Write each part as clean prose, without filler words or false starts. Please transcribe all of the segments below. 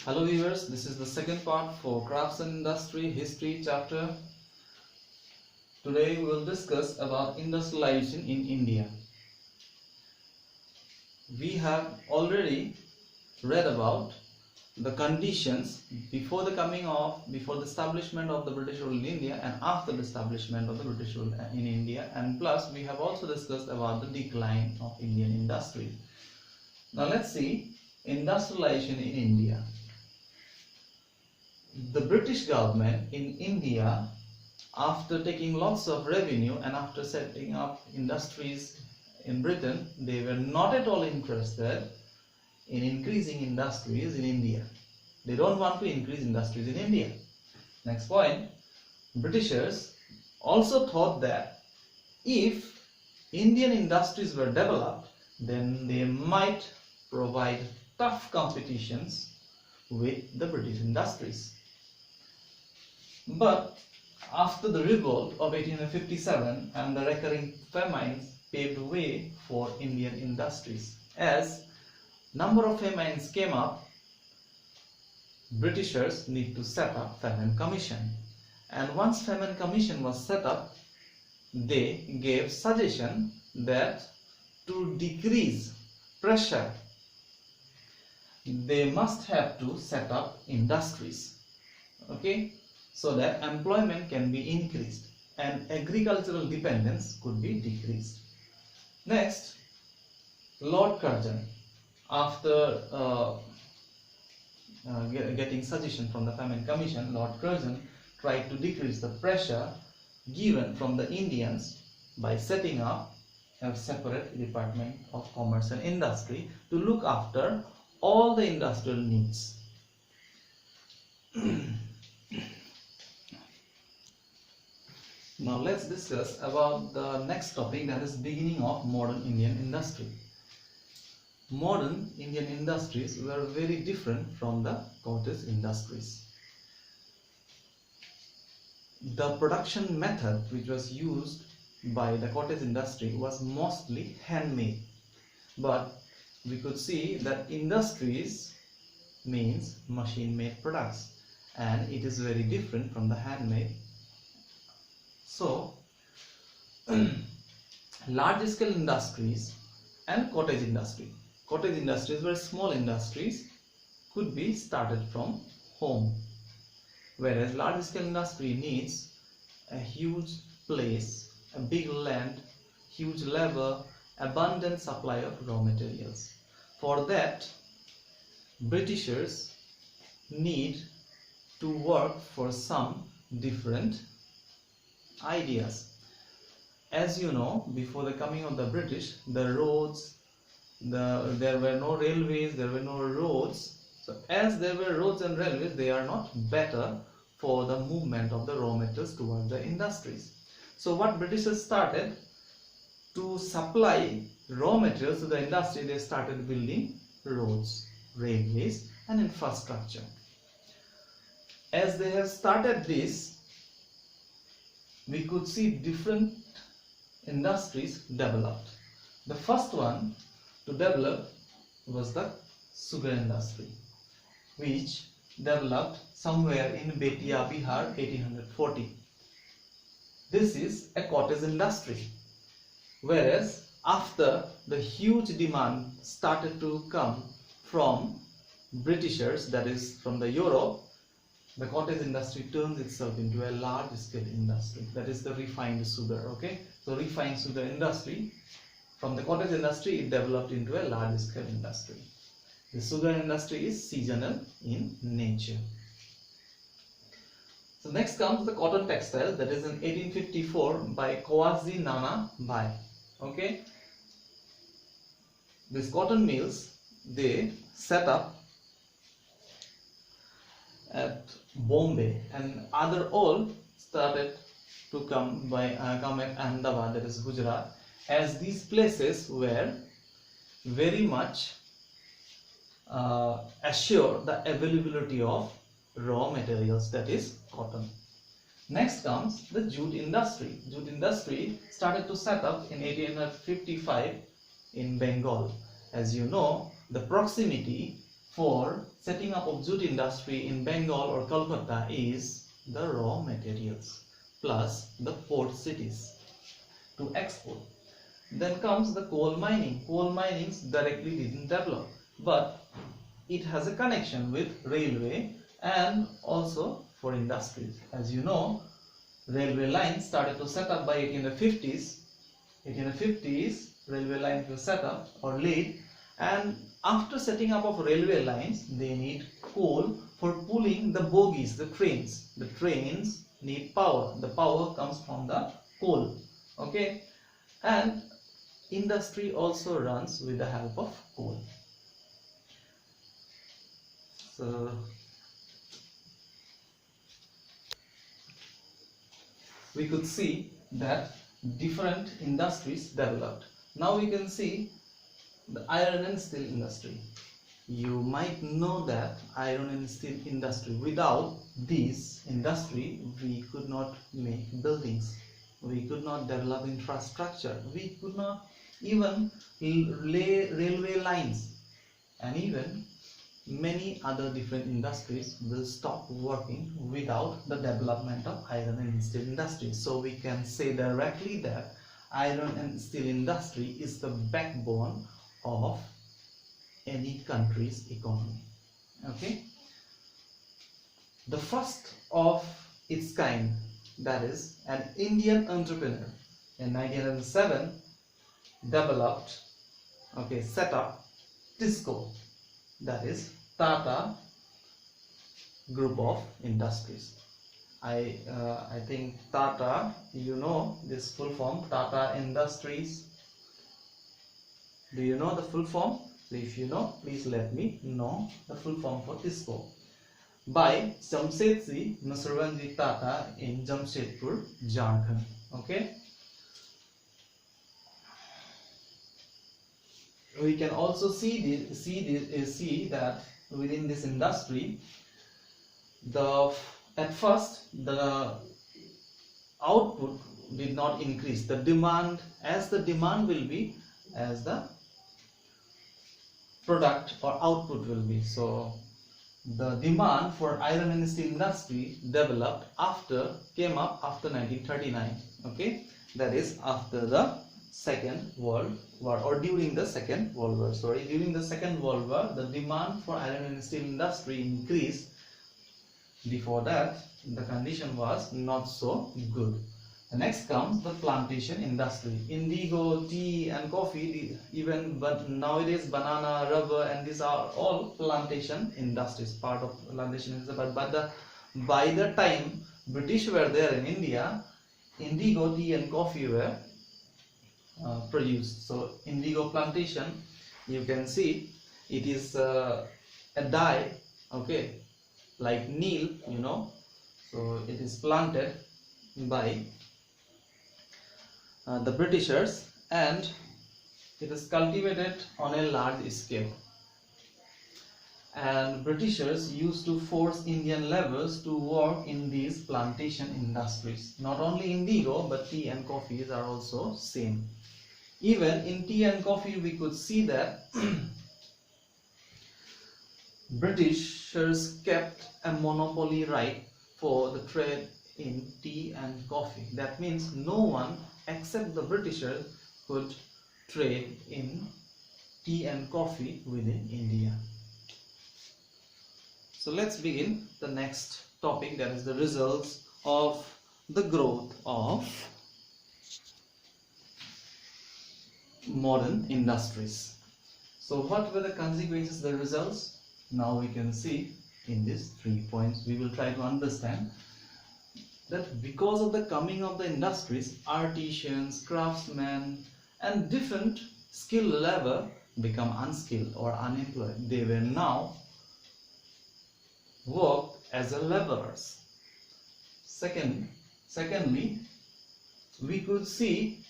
Hello viewers, this is the second part for Crafts and Industry History chapter. Today we will discuss about industrialization in India. We have already read about the conditions before the establishment of the British rule in India and after the establishment of the British rule in India, and plus we have also discussed about the decline of Indian industry. Now let's see industrialization in India. The British government in India, after taking lots of revenue and after setting up industries in Britain, they were not at all interested in increasing industries in India. They don't want to increase industries in India. Next point, Britishers also thought that if Indian industries were developed, then they might provide tough competitions with the British industries. But after the revolt of 1857 and the recurring famines paved way for Indian industries. As number of famines came up, Britishers need to set up famine commission. And once famine commission was set up, they gave suggestion that to decrease pressure, they must have to set up industries. Okay, so that employment can be increased and agricultural dependence could be decreased. Next, Lord Curzon, after getting suggestion from the Famine Commission, Lord Curzon tried to decrease the pressure given from the Indians by setting up a separate Department of Commerce and Industry to look after all the industrial needs. Now let's discuss about the next topic, that is beginning of modern Indian industry. Modern Indian industries were very different from the cottage industries. The production method which was used by the cottage industry was mostly handmade, but we could see that industries means machine-made products, and it is very different from the handmade. So, large-scale industries and cottage industry. Cottage industries were small industries, could be started from home, whereas large-scale industry needs a huge place, a big land, huge labor, abundant supply of raw materials. For that, Britishers need to work for some different ideas. As you know, before the coming of the British, the roads, there were no railways, there were no roads. So as there were roads and railways, they are not better for the movement of the raw materials towards the industries. So what Britishers started to supply raw materials to the industry, they started building roads, railways and infrastructure. As they have started this, we could see different industries developed. The first one to develop was the sugar industry, which developed somewhere in Betia, Bihar, 1840. This is a cottage industry, whereas after the huge demand started to come from Britishers, that is from the Europe, the cottage industry turns itself into a large scale industry, that is the refined sugar. Okay, so refined sugar industry, from the cottage industry it developed into a large scale industry. The sugar industry is seasonal in nature. So next comes the cotton textile, that is in 1854 by Kawazi Nana Bhai. Okay, these cotton mills, they set up at Bombay, and other all started to come at Ahmedabad, that is Gujarat, as these places were very much assure the availability of raw materials, that is cotton. Next comes the jute industry. Jute industry started to set up in 1855 in Bengal. As you know, the proximity for setting up of jute industry in Bengal or Kolkata is the raw materials plus the port cities to export. Then comes the coal mining. Coal mining directly didn't develop, but it has a connection with railway and also for industries. As you know, railway lines started to set up by 1850s. 1850s, railway lines were set up or laid, and after setting up of railway lines, they need coal for pulling the bogies, the trains. The trains need power. The power comes from the coal. Okay, and industry also runs with the help of coal. So we could see that different industries developed. Now we can see the iron and steel industry. You might know that iron and steel industry, without this industry we could not make buildings, we could not develop infrastructure, we could not even lay railway lines, and even many other different industries will stop working without the development of iron and steel industry. So we can say directly that iron and steel industry is the backbone of any country's economy. Okay, the first of its kind, that is an Indian entrepreneur in 1907 developed, set up TISCO, that is Tata Group of Industries. I think Tata, you know this full form, Tata Industries. Do you know the full form? If you know, please let me know the full form for TISCO. By Jamsetji Nasrwanji Tata in Jamshedpur, Jharkhand. Okay. We can also see that within this industry, at first the output did not increase. The demand, as the demand will be, as the product or output will be. So the demand for iron and steel industry came up after 1939. Okay, that is after the Second World War, or during the Second World War. Sorry, during the Second World War, the demand for iron and steel industry increased. Before that, the condition was not so good. The next comes the plantation industry. Indigo, tea and coffee, but nowadays banana, rubber, and these are all plantation industries, part of plantation industry. But by the time British were there in India, indigo, tea and coffee were produced. So indigo plantation, you can see it is a dye, okay, like Neil, you know. So it is planted by the Britishers, and it is cultivated on a large scale, and Britishers used to force Indian laborers to work in these plantation industries. Not only indigo, but tea and coffees are also same. Even in tea and coffee we could see that Britishers kept a monopoly right for the trade in tea and coffee. That means no one except the Britishers could trade in tea and coffee within India. So let's begin the next topic, that is the results of the growth of modern industries. So what were the consequences, the results? Now we can see in these 3 points. We will try to understand that because of the coming of the industries, artisans, craftsmen and different skilled labor become unskilled or unemployed. They were now worked as a laborers. Secondly, we could see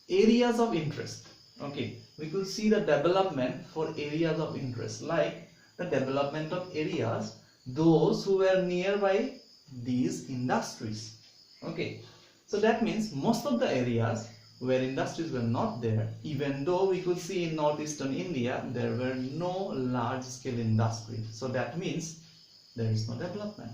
areas of interest. Okay, we could see the development for areas of interest, like the development of areas those who were nearby these industries. Okay, so that means most of the areas where industries were not there, even though we could see in northeastern India there were no large scale industry. So that means there is no development.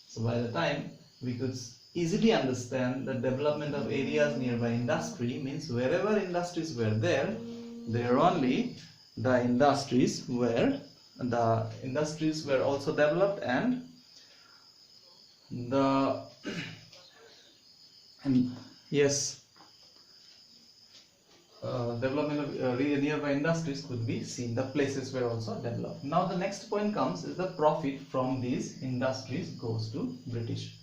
So by the time we could easily understand the development of areas nearby industry means wherever industries were there only the industries were also developed, and development of nearby industries could be seen. The places were also developed. Now the next point comes is the profit from these industries goes to British.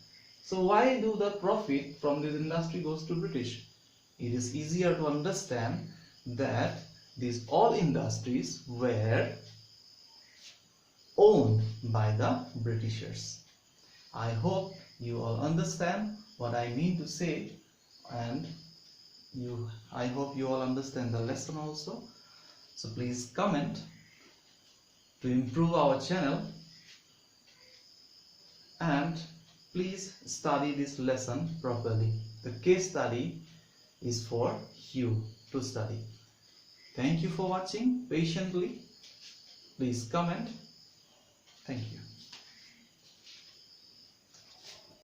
So why do the profit from this industry goes to British? It is easier to understand that these all industries were owned by the Britishers. I hope you all understand what I mean to say, and I hope you all understand the lesson also. So please comment to improve our channel, and please study this lesson properly. The case study is for you to study. Thank you for watching patiently. Please comment. Thank you.